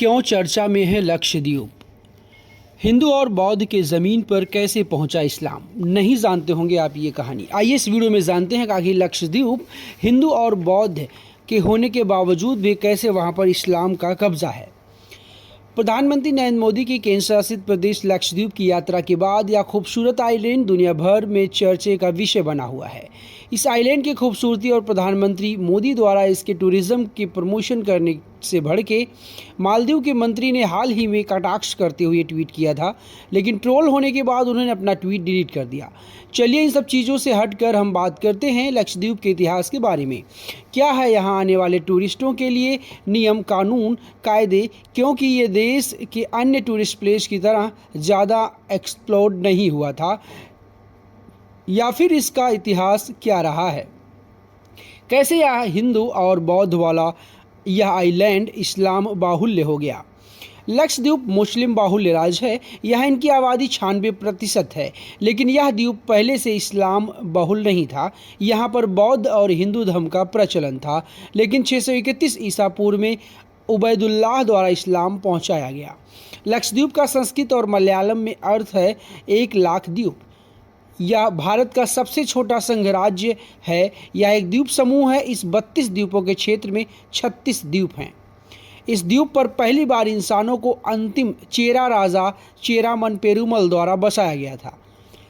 क्यों चर्चा में है लक्षद्वीप? हिंदू और बौद्ध के ज़मीन पर कैसे पहुंचा इस्लाम? नहीं जानते होंगे आप ये कहानी। आइए इस वीडियो में जानते हैं कि आखिर लक्षद्वीप हिंदू और बौद्ध के होने के बावजूद भी कैसे वहां पर इस्लाम का कब्जा है। प्रधानमंत्री नरेंद्र मोदी की केंद्र शासित प्रदेश लक्षद्वीप की यात्रा के बाद यह खूबसूरत आइलैंड दुनिया भर में चर्चे का विषय बना हुआ है। इस आइलैंड की खूबसूरती और प्रधानमंत्री मोदी द्वारा इसके टूरिज्म की प्रमोशन करने से भड़के मालदीव के मंत्री ने हाल ही में कटाक्ष करते हुए ट्वीट किया था, लेकिन ट्रोल होने के बाद उन्होंने अपना ट्वीट डिलीट कर दिया। चलिए इन सब चीज़ों से हटकर हम बात करते हैं लक्षद्वीप के इतिहास के बारे में। क्या है यहाँ आने वाले टूरिस्टों के लिए नियम, कानून, कायदे, क्योंकि ये देश के अन्य टूरिस्ट प्लेस की तरह ज़्यादा एक्सप्लोर नहीं हुआ था, या फिर इसका इतिहास क्या रहा है। कैसे यह हिंदू और बौद्ध वाला यह आइलैंड इस्लाम बाहुल्य हो गया। लक्षद्वीप मुस्लिम बाहुल्य राज्य है। यहाँ इनकी आबादी 96% है, लेकिन यह द्वीप पहले से इस्लाम बहुल नहीं था। यहाँ पर बौद्ध और हिंदू धर्म का प्रचलन था, लेकिन 631 ईसा पूर्व में उबैदुल्लाह द्वारा इस्लाम पहुँचाया गया। लक्षद्वीप का संस्कृत और मलयालम में अर्थ है 1,00,000 द्वीप। यह भारत का सबसे छोटा संघ राज्य है। यह एक द्वीप समूह है। इस 32 द्वीपों के क्षेत्र में 36 द्वीप हैं। इस द्वीप पर पहली बार इंसानों को अंतिम चेरा राजा चेरामन पेरुमल द्वारा बसाया गया था।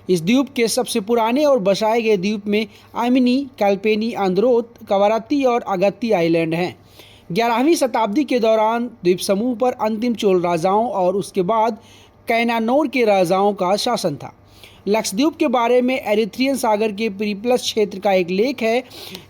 इस द्वीप के सबसे पुराने और बसाए गए द्वीप में आमिनी, कल्पेनी, आंद्रोथ, कवारत्ती और अगत्ती आइलैंड हैं। 11वीं शताब्दी के दौरान द्वीप समूह पर अंतिम चोल राजाओं और उसके बाद कैनानोर के राजाओं का शासन था। लक्षद्वीप के बारे में एरिथ्रियन सागर के पेरिप्लस क्षेत्र का एक लेख है।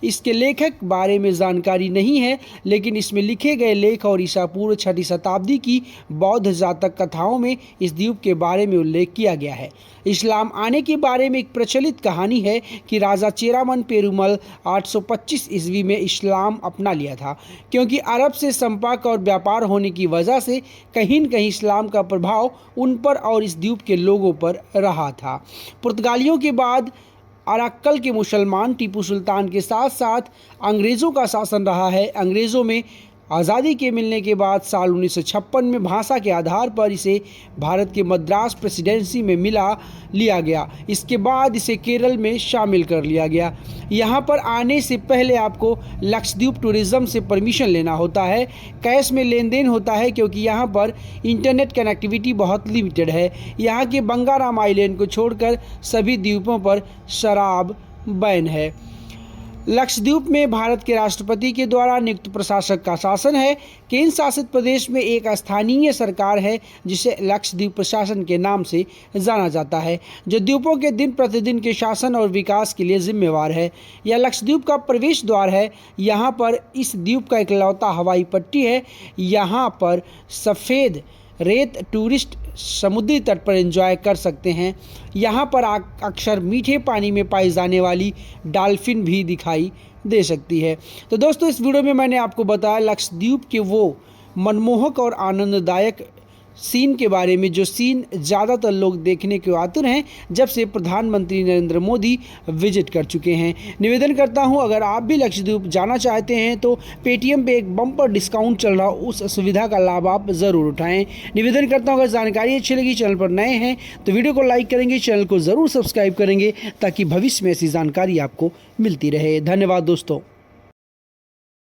इसके लेखक बारे में जानकारी नहीं है, लेकिन इसमें लिखे गए लेख और ईसा पूर्व 6वीं शताब्दी की बौद्ध जातक कथाओं में इस द्वीप के बारे में उल्लेख किया गया है। इस्लाम आने के बारे में एक प्रचलित कहानी है कि राजा चेरामन पेरुमल 825 ईस्वी में इस्लाम अपना लिया था, क्योंकि अरब से संपर्क और व्यापार होने की वजह से कहीं न कहीं इस्लाम का प्रभाव उन पर और इस द्वीप के लोगों पर रहा था। पुर्तगालियों के बाद अराक्कल के मुसलमान टीपू सुल्तान के साथ साथ अंग्रेज़ों का शासन रहा है। अंग्रेज़ों में आज़ादी के मिलने के बाद साल 1956 में भाषा के आधार पर इसे भारत के मद्रास प्रेसिडेंसी में मिला लिया गया। इसके बाद इसे केरल में शामिल कर लिया गया। यहाँ पर आने से पहले आपको लक्षद्वीप टूरिज़्म से परमिशन लेना होता है। कैश में लेन देन होता है, क्योंकि यहाँ पर इंटरनेट कनेक्टिविटी बहुत लिमिटेड है। यहाँ के बंगाराम आइलैंड को छोड़कर सभी द्वीपों पर शराब बैन है। लक्षद्वीप में भारत के राष्ट्रपति के द्वारा नियुक्त प्रशासक का शासन है। केंद्र शासित प्रदेश में एक स्थानीय सरकार है, जिसे लक्षद्वीप प्रशासन के नाम से जाना जाता है, जो द्वीपों के दिन प्रतिदिन के शासन और विकास के लिए जिम्मेवार है। यह लक्षद्वीप का प्रवेश द्वार है। यहाँ पर इस द्वीप का इकलौता हवाई पट्टी है। यहाँ पर सफ़ेद रेत टूरिस्ट समुद्री तट पर एंजॉय कर सकते हैं। यहाँ पर अक्सर मीठे पानी में पाई जाने वाली डॉल्फिन भी दिखाई दे सकती है। तो दोस्तों, इस वीडियो में मैंने आपको बताया लक्षद्वीप के वो मनमोहक और आनंददायक सीन के बारे में, जो सीन ज़्यादातर लोग देखने के आतुर हैं जब से प्रधानमंत्री नरेंद्र मोदी विजिट कर चुके हैं। निवेदन करता हूं, अगर आप भी लक्षद्वीप जाना चाहते हैं तो पेटीएम पे एक बम्पर डिस्काउंट चल रहा, उस सुविधा का लाभ आप ज़रूर उठाएं। निवेदन करता हूं, अगर जानकारी अच्छी लगी, चैनल पर नए हैं तो वीडियो को लाइक करेंगे, चैनल को ज़रूर सब्सक्राइब करेंगे, ताकि भविष्य में ऐसी जानकारी आपको मिलती रहे। धन्यवाद दोस्तों।